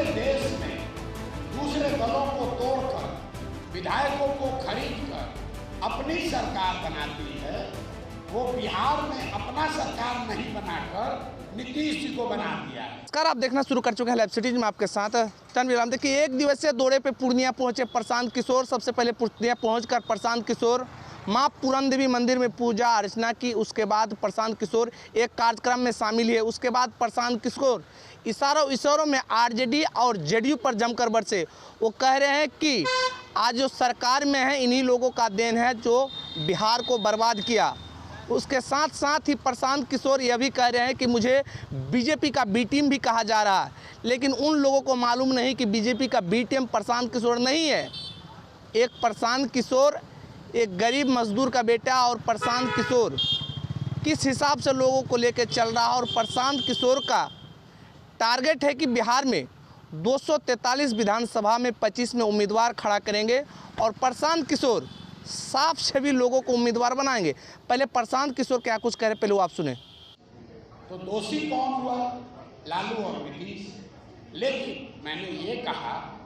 पूरे देश में दूसरे दलों को तोड़कर विधायकों को खरीदकर अपनी सरकार बनाती है, वो बिहार में अपना सरकार नहीं बनाकर नीतीश जी को बना दिया है। नमस्कार, आप देखना शुरू कर चुके हैं लाइव सिटीज में आपके साथ तनवीर। देखिए, एक दिवसीय दौरे पे पूर्णिया पहुंचे प्रशांत किशोर। सबसे पहले पूर्णिया पहुंचकर प्रशांत किशोर मां पूरन देवी मंदिर में पूजा अर्चना की। उसके बाद प्रशांत किशोर एक कार्यक्रम में शामिल है। उसके बाद प्रशांत किशोर इशारों में आरजेडी और जेडीयू पर जमकर बरसे। वो कह रहे हैं कि आज जो सरकार में है इन्हीं लोगों का देन है जो बिहार को बर्बाद किया। उसके साथ साथ ही प्रशांत किशोर यह भी कह रहे हैं कि मुझे बीजेपी का बी टीम भी कहा जा रहा है, लेकिन उन लोगों को मालूम नहीं कि बीजेपी का बी टीम प्रशांत किशोर नहीं है। एक प्रशांत किशोर एक गरीब मजदूर का बेटा, और प्रशांत किशोर किस हिसाब से लोगों को लेकर चल रहा है। और प्रशांत किशोर का टारगेट है कि बिहार में 243 विधानसभा में 25 में उम्मीदवार खड़ा करेंगे और प्रशांत किशोर साफ छवि लोगों को उम्मीदवार बनाएंगे। पहले प्रशांत किशोर क्या कुछ कह रहे, पहले वो आप सुने। तो दोषी कौन हुआ? लालू और नीतीश। लेकिन मैंने ये कहा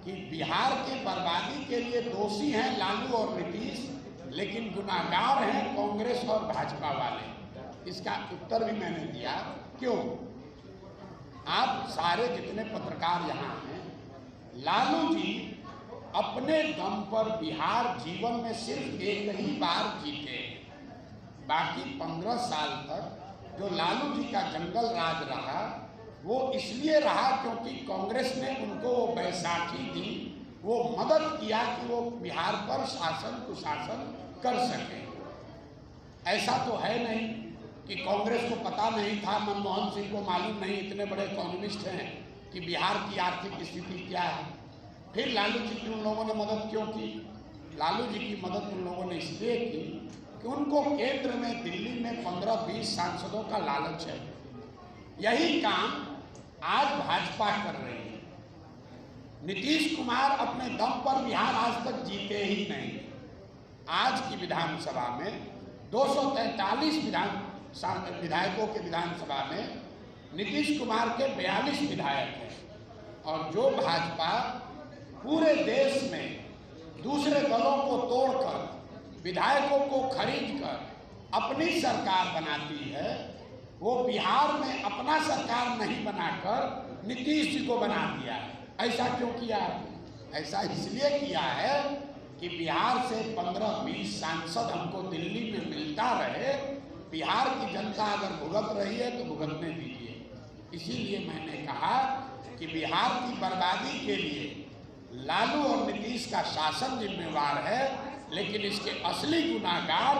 कि बिहार के बर्बादी के लिए दोषी हैं लालू और नीतीश, लेकिन गुनाहगार हैं कांग्रेस और भाजपा वाले। इसका उत्तर भी मैंने दिया। क्यों? आप सारे जितने पत्रकार यहाँ हैं, लालू जी अपने दम पर बिहार जीवन में सिर्फ एक ही बार जीते। बाकी 15 साल तक जो लालू जी का जंगल राज रहा, वो इसलिए रहा क्योंकि कांग्रेस ने उनको वो बैसाखी दी, वो मदद किया कि वो बिहार पर शासन कुशासन कर सके। ऐसा तो है नहीं कि कांग्रेस को पता नहीं था, मनमोहन सिंह को मालूम नहीं, इतने बड़े इकोनॉमिस्ट हैं, कि बिहार की आर्थिक स्थिति क्या है। फिर लालू जी की उन लोगों ने मदद क्यों की? लालू जी की मदद उन लोगों ने इसलिए की कि उनको केंद्र में दिल्ली में 15-20 सांसदों का लालच है। यही काम आज भाजपा कर रही है। नीतीश कुमार अपने दम पर बिहार आज तक जीते ही नहीं। आज की विधानसभा में 243 विधायकों के विधानसभा में नीतीश कुमार के 42 विधायक हैं, और जो भाजपा पूरे देश में दूसरे दलों को तोड़कर विधायकों को खरीदकर अपनी सरकार बनाती है, वो बिहार में अपना सरकार नहीं बनाकर नीतीश जी को बना दिया है। ऐसा क्यों किया है? ऐसा इसलिए किया है कि बिहार से 15-20 सांसद हमको दिल्ली में मिलता रहे। बिहार की जनता अगर भुगत रही है तो भुगतने दीजिए। इसीलिए मैंने कहा कि बिहार की बर्बादी के लिए लालू और नीतीश का शासन जिम्मेवार है, लेकिन इसके असली गुनाहगार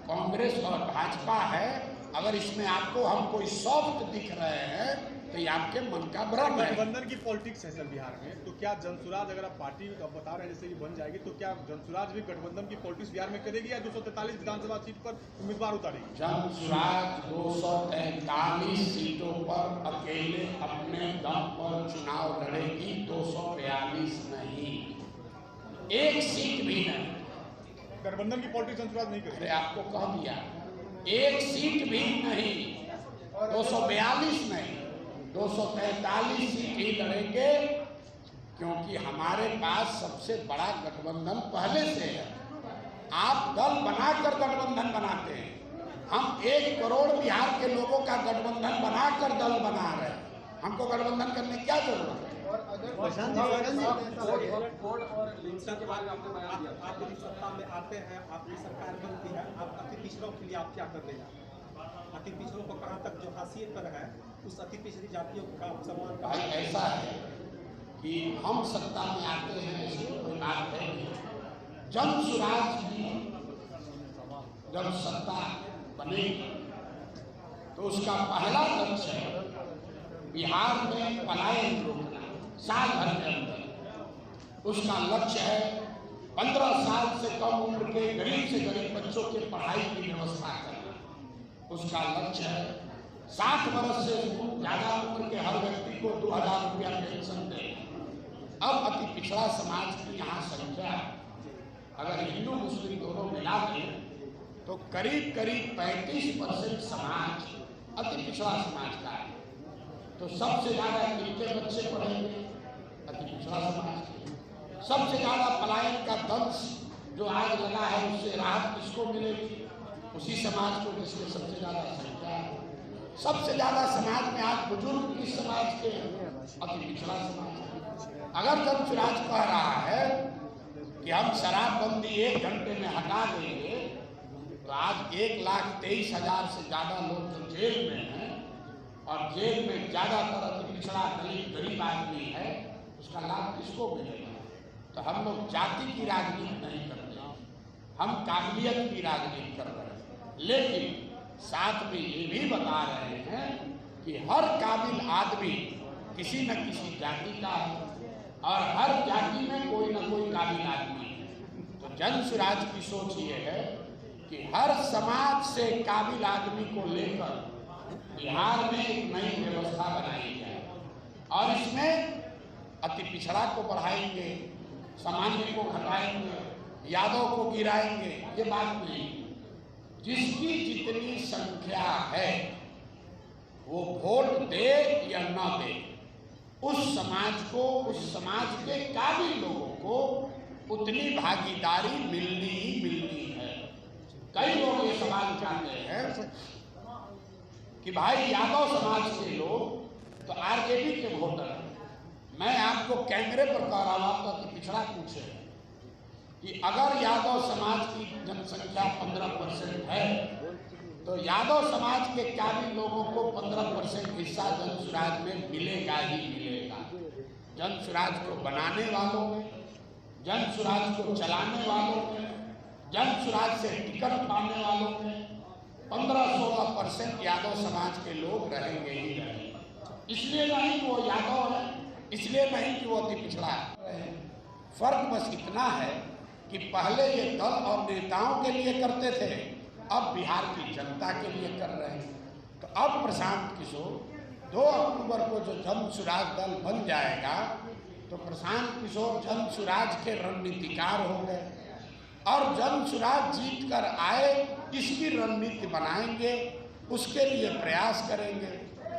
कांग्रेस और भाजपा है। अगर इसमें आपको हम कोई सॉफ्ट दिख रहे हैं तो ये आपके मन का भ्रम है। गठबंधन की पॉलिटिक्स है सर बिहार में, तो क्या जनसुराज, अगर आप पार्टी बता रहे हैं जैसे कि बन जाएगी, तो क्या जनसुराज भी गठबंधन की पॉलिटिक्स बिहार में करेगी या 243 विधानसभा सीट पर उम्मीदवार उतारेगी? जनसुराज 243 सीटों पर अकेले अपने दम पर चुनाव लड़ेगी, 242 नहीं, एक सीट भी नहीं। गठबंधन की पॉलिटिक्स जनसुराज नहीं करेगी। आपको कह दिया, एक सीट भी नहीं, 242 नहीं, 243 सीट ही लड़ेंगे, क्योंकि हमारे पास सबसे बड़ा गठबंधन पहले से है। आप दल बनाकर गठबंधन बनाते हैं, हम 1 करोड़ बिहार के लोगों का गठबंधन बनाकर दल बना रहे हैं। हमको गठबंधन करने की क्या जरूरत है? आप यदि सत्ता में आते हैं, आपकी सरकार बनती है, आप अति पिछड़ों के लिए आप क्या कर देगा? अति पिछड़ों को कहाँ तक जो हाशिए पर है, उस अति पिछड़ी जातियों का सम्मान। भाई ऐसा है कि हम सत्ता में आते हैं, ऐसी कोई बात है नहीं। जनसुराज की जब सत्ता बनेगी तो उसका पहला लक्ष्य है बिहार में पलायन रोकना, साल भर के अंदर। उसका लक्ष्य है 15 साल से कम उम्र के गरीब से गरीब बच्चों के पढ़ाई की व्यवस्था करना। उसका लक्ष्य है 60 वर्ष से ज़्यादा उम्र के हर व्यक्ति को 2000 रुपया पेंशन देना। अब अति पिछड़ा समाज की यहाँ संख्या अगर हिंदू मुस्लिम दोनों मिला दें तो करीब करीब 35% समाज अति पिछड़ा समाज का है। तो सबसे ज़्यादा कितने बच्चे पढ़ेंगे? अति पिछड़ा समाज के। सबसे ज्यादा पलायन का दंश जो आज लगा है उससे राहत किसको मिलेगी? उसी समाज को जिसमें सबसे ज्यादा संख्या है। सबसे ज्यादा समाज में आज बुजुर्ग किस समाज के? अति पिछड़ा समाज। अगर जब स्वराज कह रहा है कि हम शराबबंदी 1 घंटे में हटा देंगे, तो आज 1,23,000 से ज्यादा लोग जो जेल में हैं और जेल में ज्यादातर अति पिछड़ा दलित गरीब आदमी है, उसका लाभ किसको मिलेगा? तो हम लोग जाति की राजनीति नहीं करते, हम काबिलियत की राजनीति कर रहे हैं। लेकिन साथ में ये भी बता रहे हैं कि हर काबिल आदमी किसी न किसी जाति का है और हर जाति में कोई न कोई काबिल आदमी है। तो जन स्वराज की सोच ये है कि हर समाज से काबिल आदमी को लेकर बिहार में एक नई व्यवस्था बनाई जाए और इसमें अति पिछड़ा को बढ़ाएंगे, सामान्य को घटाएंगे, यादव को गिराएंगे, ये बात नहीं। जिसकी जितनी संख्या है वो वोट दे या न दे, उस समाज को, उस समाज के काबिल लोगों को उतनी भागीदारी मिलनी ही मिलनी है। कई लोग ये सवाल उठाते हैं कि भाई यादव समाज के लोग तो आरजेडी के वोटर हैं। मैं आपको कैमरे पर कह रहा हूं तो पिछड़ा पूछे कि अगर यादव समाज की जनसंख्या 15% है तो यादव समाज के काबिल लोगों को 15% हिस्सा जन स्वराज में मिलेगा ही मिलेगा। जन स्वराज को बनाने वालों में, जन स्वराज को चलाने वालों में, जन स्वराज से टिकट पाने वालों में 15-16% यादव समाज के लोग रहेंगे ही रहेंगे। इसलिए नहीं कि वो यादव है, इसलिए नहीं कि वो अति पिछड़ा है। फर्क बस इतना है कि पहले ये दल और नेताओं के लिए करते थे, अब बिहार की जनता के लिए कर रहे हैं। तो अब प्रशांत किशोर 2 अक्टूबर को जो जन स्वराज दल बन जाएगा तो प्रशांत किशोर जन स्वराज के रणनीतिकार हो गए और जन स्वराज जीत कर आए इसकी रणनीति बनाएंगे, उसके लिए प्रयास करेंगे।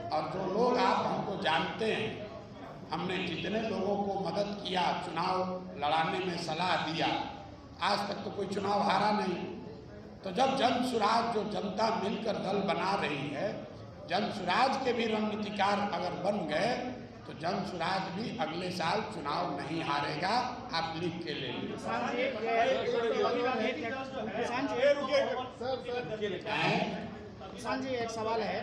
और जो लोग आप हमको जानते हैं, हमने जितने लोगों को मदद किया, चुनाव लड़ाने में सलाह दिया, आज तक तो कोई चुनाव हारा नहीं। तो जब जन स्वराज जो जनता मिलकर दल बना रही है, जन स्वराज के भी रणनीतिकार अगर बन गए तो जन स्वराज भी अगले साल चुनाव नहीं हारेगा। आप लिख के ले लीजिए। किसान जी एक सवाल है।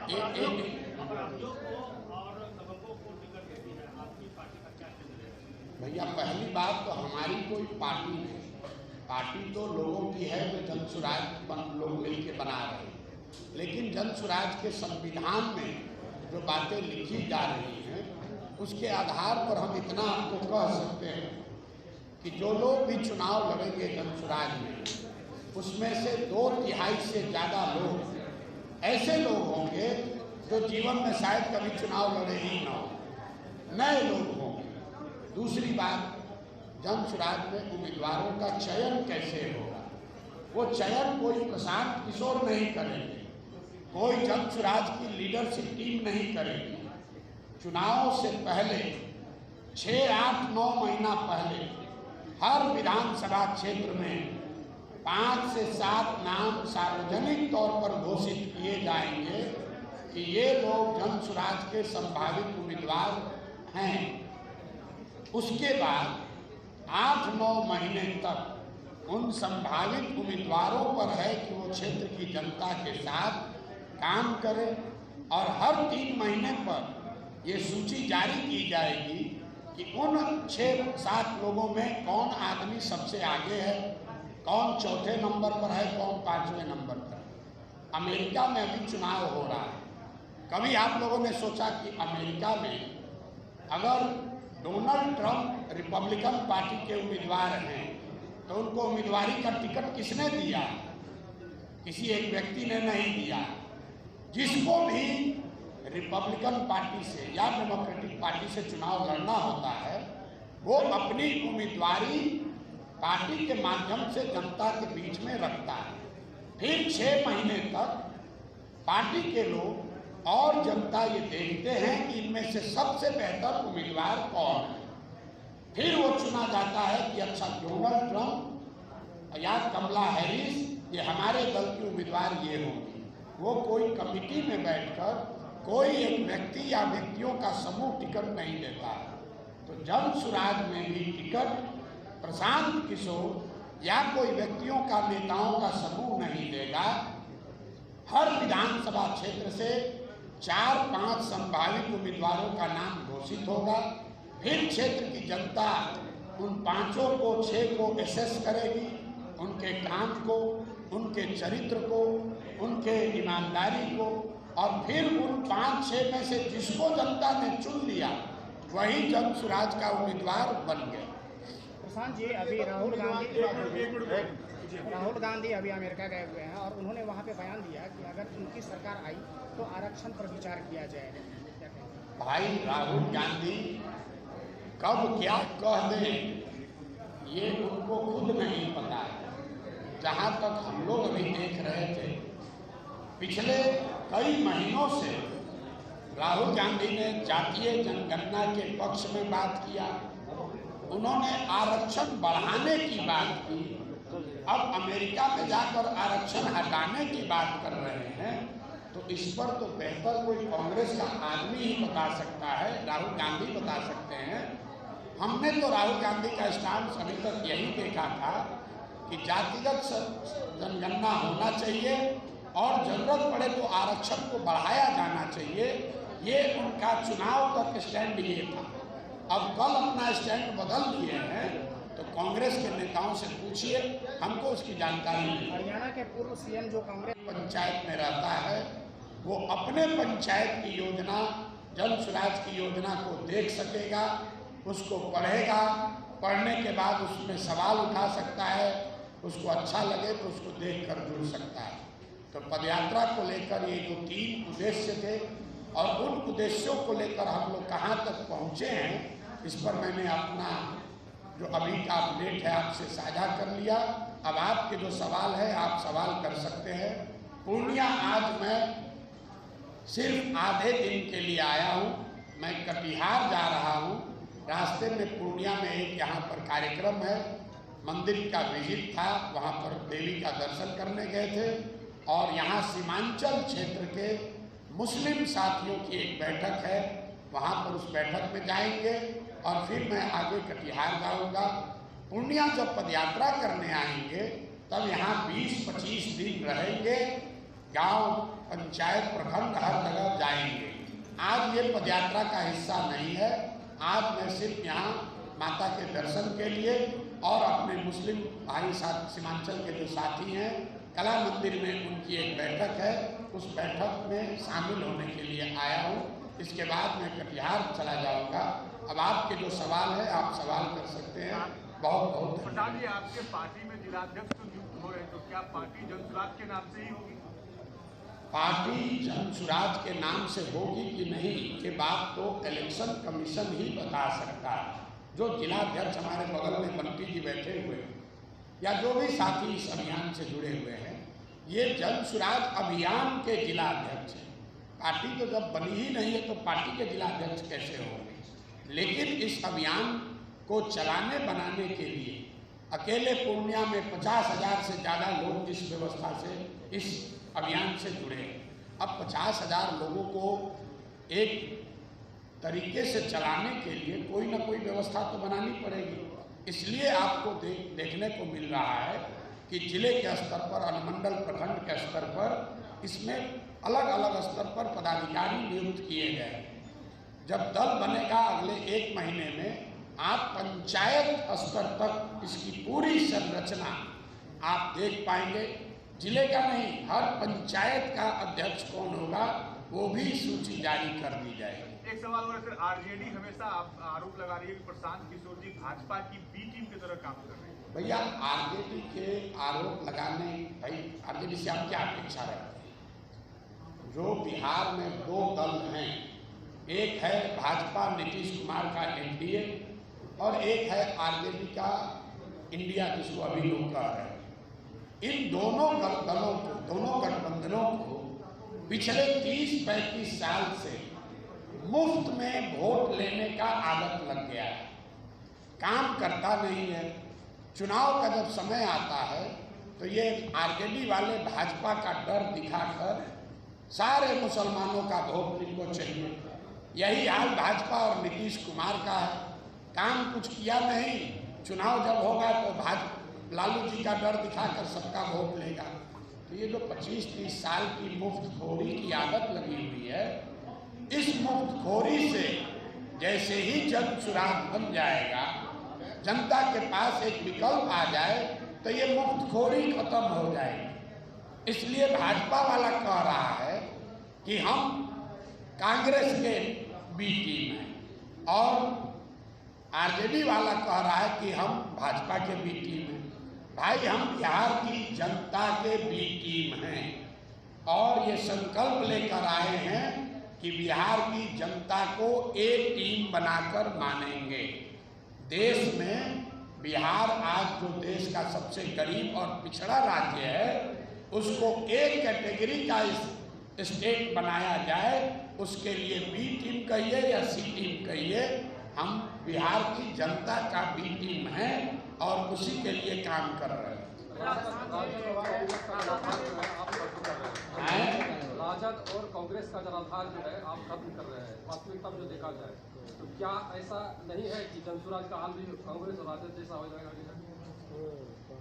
भैया पहली बात तो हमारी कोई पार्टी नहीं, पार्टी तो लोगों की है जो जन स्वराज लोग मिलकर बना रहे हैं। लेकिन जन स्वराज के संविधान में जो बातें लिखी जा रही हैं उसके आधार पर हम इतना आपको कह सकते हैं कि जो लोग भी चुनाव लड़ेंगे जन स्वराज में, उसमें से 2/3 से ज़्यादा लोग ऐसे लोग होंगे जो जीवन में शायद कभी चुनाव लड़े ही ना हो, नए लोग होंगे। दूसरी बात, जन स्वराज में उम्मीदवारों का चयन कैसे होगा? वो चयन कोई प्रशांत किशोर नहीं करेंगे, कोई जन स्वराज की लीडरशिप टीम नहीं करेगी। चुनाव से पहले 6, 8, 9 महीना पहले हर विधानसभा क्षेत्र में 5 से 7 नाम सार्वजनिक तौर पर घोषित किए जाएंगे कि ये लोग जन स्वराज के संभावित उम्मीदवार हैं। उसके बाद 8-9 महीने तक उन संभावित उम्मीदवारों पर है कि वो क्षेत्र की जनता के साथ काम करें और हर 3 महीने पर ये सूची जारी की जाएगी कि उन 6-7 लोगों में कौन आदमी सबसे आगे है, कौन चौथे नंबर पर है, कौन 5वें नंबर पर है। अमेरिका में अभी चुनाव हो रहा है। कभी आप लोगों ने सोचा कि अमेरिका में अगर डोनाल्ड ट्रंप रिपब्लिकन पार्टी के उम्मीदवार हैं तो उनको उम्मीदवारी का टिकट किसने दिया? किसी एक व्यक्ति ने नहीं दिया। जिसको भी रिपब्लिकन पार्टी से या डेमोक्रेटिक पार्टी से चुनाव लड़ना होता है वो अपनी उम्मीदवारी पार्टी के माध्यम से जनता के बीच में रखता है। फिर 6 महीने तक पार्टी के लोग और जनता ये देखते हैं कि इनमें से सबसे बेहतर उम्मीदवार कौन है। फिर वो चुना जाता है कि अच्छा डोनाल्ड ट्रंप या कमला हैरिस ये हमारे दल की उम्मीदवार ये होंगी। वो कोई कमिटी में बैठकर कोई एक व्यक्ति या व्यक्तियों का समूह टिकट नहीं देता है। तो जन सुराज में भी टिकट प्रशांत किशोर या कोई व्यक्तियों का नेताओं का समूह नहीं देगा। हर विधानसभा क्षेत्र से 4-5 संभावित उम्मीदवारों का नाम घोषित होगा। फिर क्षेत्र की जनता उन 5 को 6 को एसेस करेगी, उनके काम को, उनके चरित्र को, उनके ईमानदारी को, और फिर उन 5-6 में से जिसको जनता ने चुन लिया वही जन सुराज का उम्मीदवार बन गए। प्रशांत जी, अभी राहुल गांधी अभी अमेरिका गए हुए हैं और उन्होंने वहां पे बयान दिया कि अगर उनकी सरकार आई तो आरक्षण पर विचार किया जाएगा। भाई राहुल गांधी कब क्या कह दें ये उनको खुद नहीं पता है। जहाँ तक हम लोग अभी देख रहे थे, पिछले कई महीनों से राहुल गांधी ने जातीय जनगणना के पक्ष में बात किया, उन्होंने आरक्षण बढ़ाने की बात की। अब अमेरिका में जाकर आरक्षण हटाने की बात कर रहे हैं, तो इस पर तो बेहतर कोई कांग्रेस का आदमी ही बता सकता है, राहुल गांधी बता सकते हैं। हमने तो राहुल गांधी का स्टैंड अभी तक यही देखा था कि जातिगत जनगणना होना चाहिए और जरूरत पड़े तो आरक्षण को बढ़ाया जाना चाहिए। ये उनका चुनाव तक स्टैंड ये था। अब कल अपना स्टैंड बदल दिए हैं, तो कांग्रेस के नेताओं से पूछिए, हमको उसकी जानकारी नहीं। हरियाणा के पूर्व सीएम जो कांग्रेस पंचायत में रहता है, वो अपने पंचायत की योजना, जन सुराज की योजना को देख सकेगा, उसको पढ़ेगा, पढ़ने के बाद उसमें सवाल उठा सकता है, उसको अच्छा लगे तो उसको देखकर जुड़ सकता है। तो पदयात्रा को लेकर ये जो 3 उद्देश्य थे और उन उद्देश्यों को लेकर हम लोग कहाँ तक पहुँचे हैं, इस पर मैंने अपना जो अभी का अपडेट है आपसे साझा कर लिया। अब आपके जो सवाल है आप सवाल कर सकते हैं। पूर्णिया आज मैं सिर्फ आधे दिन के लिए आया हूँ। मैं कटिहार जा रहा हूँ। रास्ते में पूर्णिया में एक यहाँ पर कार्यक्रम है, मंदिर का विजिट था, वहाँ पर देवी का दर्शन करने गए थे। और यहाँ सीमांचल क्षेत्र के मुस्लिम साथियों की एक बैठक है, वहाँ पर उस बैठक में जाएंगे और फिर मैं आगे कटिहार जाऊँगा। पूर्णिया जब पदयात्रा करने आएंगे तब यहाँ 20-25 दिन रहेंगे, गांव, पंचायत, प्रखंड हर जगह जाएंगे। आज ये पदयात्रा का हिस्सा नहीं है। आज मैं सिर्फ यहाँ माता के दर्शन के लिए और अपने मुस्लिम भाई साथ सीमांचल के जो साथी हैं, कला मंदिर में उनकी एक बैठक है, उस बैठक में शामिल होने के लिए आया हूँ। इसके बाद मैं कटिहार चला जाऊँगा। अब आपके जो सवाल है आप सवाल कर सकते हैं। बहुत बहुत प्रसाद जी, आपके पार्टी में जिलाध्यक्ष तो नियुक्त हो रहे, तो क्या पार्टी जनसुराज के नाम से ही होगी? पार्टी जनसुराज के नाम से होगी कि नहीं ये बात तो इलेक्शन कमीशन ही बता सकता है। जो जिलाध्यक्ष हमारे बगल में बंटी जी बैठे हुए हैं या जो भी साथी इस अभियान से जुड़े हुए हैं, ये जनसुराज अभियान के जिलाध्यक्ष हैं। पार्टी तो जब बनी ही नहीं है तो पार्टी के जिलाध्यक्ष कैसे होंगे? लेकिन इस अभियान को चलाने बनाने के लिए अकेले पूर्णिया में 50,000 से ज़्यादा लोग इस व्यवस्था से, इस अभियान से जुड़े हैं। अब 50,000 लोगों को एक तरीके से चलाने के लिए कोई ना कोई व्यवस्था तो बनानी पड़ेगी। इसलिए आपको देखने को मिल रहा है कि जिले के स्तर पर, अनुमंडल, प्रखंड के स्तर पर इसमें अलग अलग स्तर पर पदाधिकारी नियुक्त किए गए। जब दल बनेगा अगले 1 महीने में, आप पंचायत स्तर तक इसकी पूरी संरचना आप देख पाएंगे। जिले का नहीं, हर पंचायत का अध्यक्ष कौन होगा वो भी सूची जारी कर दी जाएगी। एक सवाल और सर, आरजेडी हमेशा आरोप लगा रही है कि प्रशांत किशोर जी भाजपा की बी टीम की तरह काम कर रहे हैं। भैया आरजेडी के आरोप लगाने, भाई आरजेडी से आप क्या अपेक्षा रखते हैं? जो बिहार में 2 दल हैं, एक है भाजपा नीतीश कुमार का एनडीए और एक है आरजेडी का इंडिया, जिसको अभी लोग कह रहे हैं। इन दोनों दलों को, दोनों गठबंधनों को पिछले 30-35 साल से मुफ्त में वोट लेने का आदत लग गया है। काम करता नहीं है। चुनाव का जब समय आता है तो ये आरजेडी वाले भाजपा का डर दिखाकर सारे मुसलमानों का वोट इनको चाहिए। यही हाल भाजपा और नीतीश कुमार का है। काम कुछ किया नहीं, चुनाव जब होगा तो लालू जी का डर दिखाकर सबका वोट लेगा। तो ये जो 25-30 साल की मुफ्तखोरी की आदत लगी हुई है, इस मुफ्तखोरी से जैसे ही जन सुराग बन जाएगा, जनता के पास एक विकल्प आ जाए तो ये मुफ्तखोरी खत्म हो जाएगी। इसलिए भाजपा वाला कह रहा है कि हम कांग्रेस के बी टीम हैं और आरजेडी वाला कह रहा है कि हम भाजपा के बी टीम हैं। भाई, हम बिहार की जनता के बी टीम हैं और ये संकल्प लेकर आए हैं कि बिहार की जनता को एक टीम बनाकर मानेंगे। देश में बिहार आज जो देश का सबसे गरीब और पिछड़ा राज्य है, उसको एक कैटेगरी का स्टेट बनाया जाए, उसके लिए बी टीम कहिए या सी टीम कहिए, हम बिहार की जनता का बी टीम है और उसी के लिए काम कर रहे हैं। राजद और कांग्रेस का जनाधार जो है आप खत्म कर रहे हैं, वास्तविकता में जो देखा जाए तो क्या ऐसा नहीं है कि जनसुराज का हाल भी कांग्रेस और राजद जैसा हो जाएगा?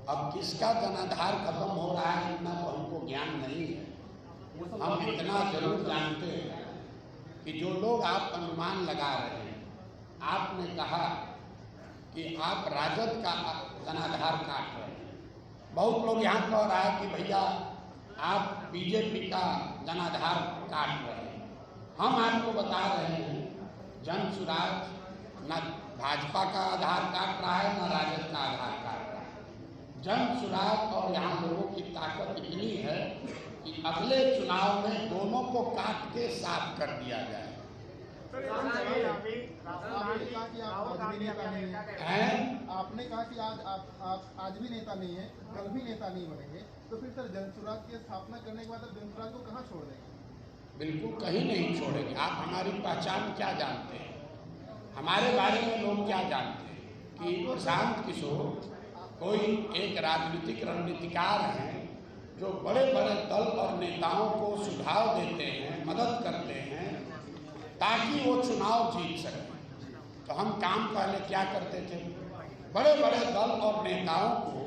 अब किसका जनाधार खत्म हो रहा है इतना तो हमको ज्ञान नहीं है। हम इतना जरूर जानते हैं कि जो लोग आप अनुमान लगा रहे हैं, आपने कहा कि आप राजद का जनाधार काट रहे हैं। बहुत लोग यहाँ कह रहा है कि भैया आप बीजेपी का जनाधार काट रहे हैं। हम आपको बता रहे हैं, जन सुराज न भाजपा का आधार काट रहा है न राजद का आधार काट रहा है। जन सुराज और यहाँ लोगों की ताकत इतनी है कि अगले चुनाव में दोनों को काट के साफ कर दिया जाए। आपने कहा कि आज भी नेता नहीं है, कल भी नेता नहीं बनेंगे, तो फिर सर जनसुराज की स्थापना करने के बाद जनसुराज को कहाँ छोड़ देंगे? बिल्कुल कहीं नहीं छोड़ेंगे। आप हमारी पहचान क्या जानते हैं, हमारे बारे में लोग क्या जानते हैं कि प्रशांत किशोर कोई एक राजनीतिक रणनीतिकार हैं जो बड़े बड़े दल और नेताओं को सुझाव देते हैं, मदद करते हैं ताकि वो चुनाव जीत सकें। तो हम काम पहले क्या करते थे, बड़े बड़े दल और नेताओं को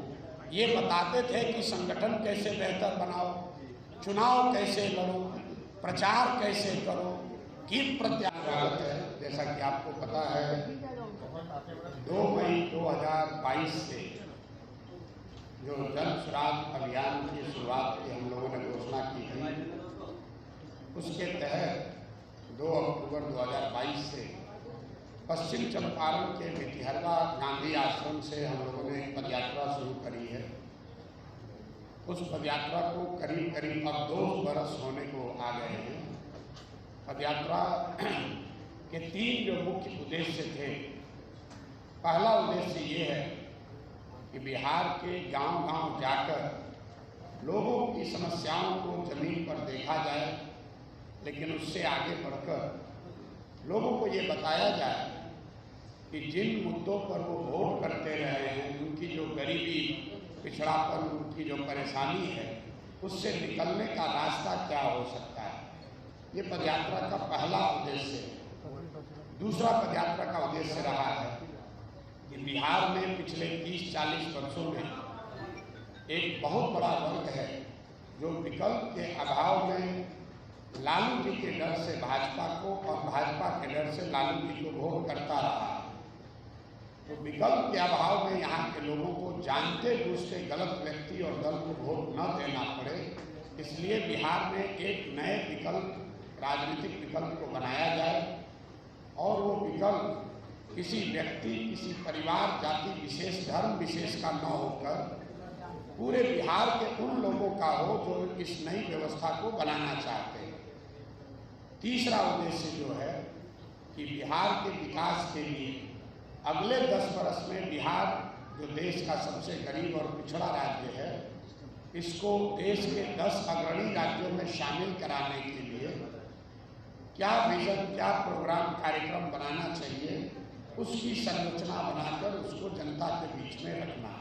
ये बताते थे कि संगठन कैसे बेहतर बनाओ, चुनाव कैसे लड़ो, प्रचार कैसे करो, कि प्रत्यागत है। जैसा कि आपको पता है 2 मई 2022 से जो जन सुराज अभियान की शुरुआत की हम लोगों ने घोषणा की थी, उसके तहत 2 अक्टूबर 2022 से पश्चिम चंपारण के भितिहरवा गांधी आश्रम से हम लोगों ने एक पदयात्रा शुरू करी है। उस पदयात्रा को करीब करीब अब 2 बरस होने को आ गए हैं। पदयात्रा के 3 जो मुख्य उद्देश्य थे। पहला उद्देश्य ये है कि बिहार के गांव-गांव जाकर लोगों की समस्याओं को जमीन पर देखा जाए, लेकिन उससे आगे बढ़कर लोगों को ये बताया जाए कि जिन मुद्दों पर वो वोट करते रहे हैं, उनकी जो गरीबी, पिछड़ापन, उनकी जो परेशानी है, उससे निकलने का रास्ता क्या हो सकता है। ये पदयात्रा का पहला उद्देश्य है। दूसरा पदयात्रा का उद्देश्य रहा है कि बिहार में पिछले 30-40 वर्षों में एक बहुत बड़ा वर्ग है जो विकल्प के अभाव में लालू जी के डर से भाजपा को और भाजपा के डर से लालू जी को वोट करता रहा। तो विकल्प के अभाव में यहाँ के लोगों को जानते बूझते गलत व्यक्ति और दल को वोट न देना पड़े, इसलिए बिहार में एक नए विकल्प, राजनीतिक विकल्प को बनाया जाए और वो विकल्प किसी व्यक्ति, किसी परिवार, जाति विशेष, धर्म विशेष का न होकर पूरे बिहार के उन लोगों का हो जो इस नई व्यवस्था को बनाना चाहते हैं। तीसरा उद्देश्य जो है कि बिहार के विकास के लिए अगले 10 वर्ष में बिहार जो देश का सबसे गरीब और पिछड़ा राज्य है, इसको देश के 10 अग्रणी राज्यों में शामिल कराने के लिए क्या विजन, क्या प्रोग्राम, कार्यक्रम बनाना चाहिए, उसकी संरचना बनाकर उसको जनता के बीच में रखना।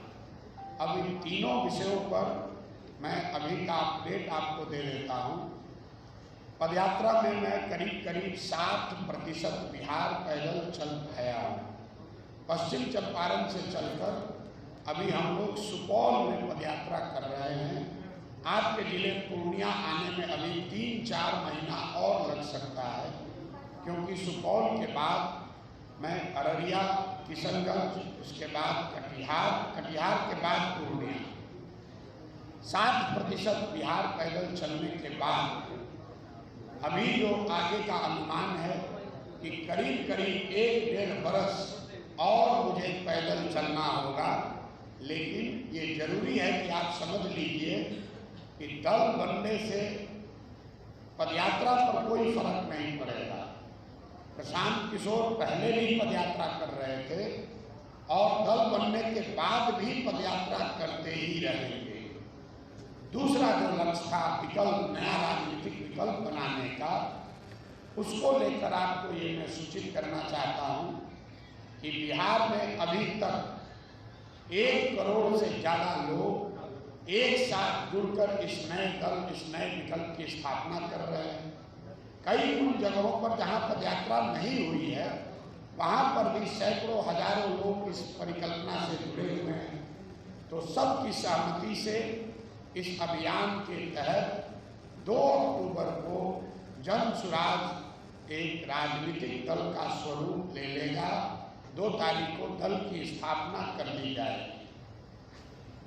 अब इन तीनों विषयों पर मैं अभी का अपडेट आपको दे देता हूँ। पदयात्रा में मैं करीब 60% बिहार पैदल चल आया हूँ। पश्चिम चंपारण से चलकर अभी हम लोग सुपौल में पदयात्रा कर रहे हैं। आपके जिले पूर्णिया आने में अभी 3-4 महीना और लग सकता है, क्योंकि सुपौल के बाद मैं अररिया, किशनगंज, उसके बाद कटिहार के बाद पूर्णिया। 60% बिहार पैदल चलने के बाद अभी जो आगे का अनुमान है कि करीब 1-1.5 बरस और मुझे पैदल चलना होगा। लेकिन ये जरूरी है कि आप समझ लीजिए कि दल बनने से पदयात्रा पर कोई फर्क नहीं पड़ेगा। प्रशांत किशोर पहले भी पदयात्रा कर रहे थे और दल बनने के बाद भी पदयात्रा करते ही रहेंगे। दूसरा जो लक्ष्य था विकल्प, नया राजनीतिक विकल्प बनाने का, उसको लेकर आपको ये मैं सूचित करना चाहता हूँ कि बिहार में अभी तक 1 करोड़ से ज़्यादा लोग एक साथ जुड़कर इस नए दल, इस नए विकल्प की स्थापना कर रहे हैं। कई उन जगहों पर जहाँ पदयात्रा नहीं हुई है, वहाँ पर भी सैकड़ों हजारों लोग इस परिकल्पना से जुड़े हुए हैं। तो सबकी सहमति से इस अभियान के तहत 2 अक्टूबर को जन सुराज एक राजनीतिक दल का स्वरूप ले लेगा। 2 तारीख को दल की स्थापना कर दी जाएगी।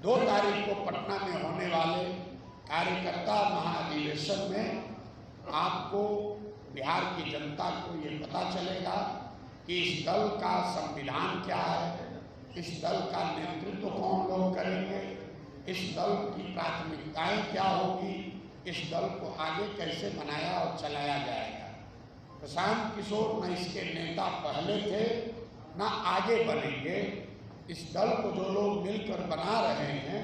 2 तारीख को पटना में होने वाले कार्यकर्ता महाधिवेशन में आपको, बिहार की जनता को ये पता चलेगा कि इस दल का संविधान क्या है, इस दल का नेतृत्व कौन लोग करेंगे, इस दल की प्राथमिकताएं क्या होगी, इस दल को आगे कैसे बनाया और चलाया जाएगा। प्रशांत किशोर न इसके नेता पहले थे न आगे बनेंगे। इस दल को जो लोग मिलकर बना रहे हैं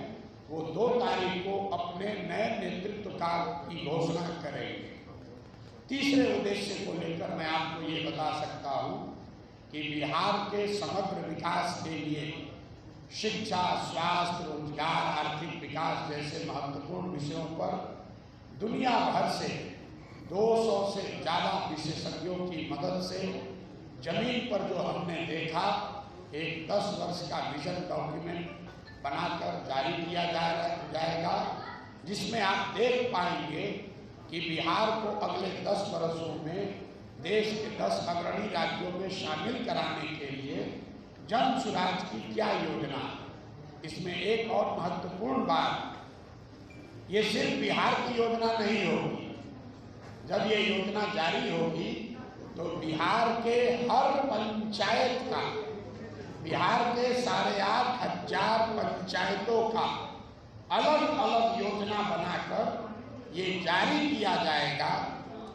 वो 2 तारीख को अपने नए नेतृत्व की घोषणा करेंगे। तीसरे उद्देश्य को लेकर मैं आपको ये बता सकता हूँ कि बिहार के समग्र विकास के लिए शिक्षा, स्वास्थ्य, रोजगार, आर्थिक विकास जैसे महत्वपूर्ण विषयों पर दुनिया भर से 200 से ज़्यादा विशेषज्ञों की मदद से जमीन पर जो हमने देखा, एक 10 वर्ष का विजन डॉक्यूमेंट बनाकर जारी किया जाएगा, जिसमें आप देख पाएंगे कि बिहार को अगले 10 वर्षों में देश के 10 अग्रणी राज्यों में शामिल कराने के लिए जन सुराज की क्या योजना है। इसमें एक और महत्वपूर्ण बात, ये सिर्फ बिहार की योजना नहीं होगी। जब ये योजना जारी होगी तो बिहार के हर पंचायत का, बिहार के 8,500 पंचायतों का अलग अलग योजना बनाकर ये जारी किया जाएगा,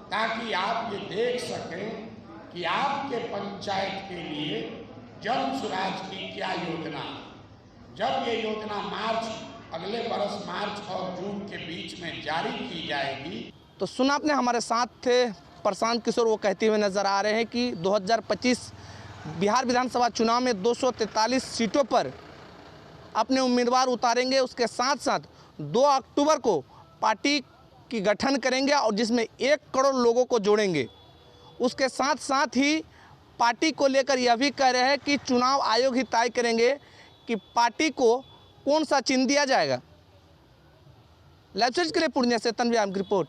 ताकि आप ये देख सकें कि आपके पंचायत के लिए जन सुराज की क्या योजना है। जब ये योजना अगले बरस मार्च और जून के बीच में जारी की जाएगी। तो सुना आपने, हमारे साथ थे प्रशांत किशोर। वो कहते हुए नजर आ रहे हैं कि 2025 बिहार विधानसभा चुनाव में 243 सीटों पर अपने उम्मीदवार उतारेंगे। उसके साथ साथ 2 अक्टूबर को पार्टी की गठन करेंगे और जिसमें 1 करोड़ लोगों को जोड़ेंगे। उसके साथ साथ ही पार्टी को लेकर यह भी कह रहे हैं कि चुनाव आयोग ही तय करेंगे कि पार्टी को कौन सा चिन्ह दिया जाएगा। लाइव सर्च के लिए पूर्णिया से तनवीर आलम की रिपोर्ट।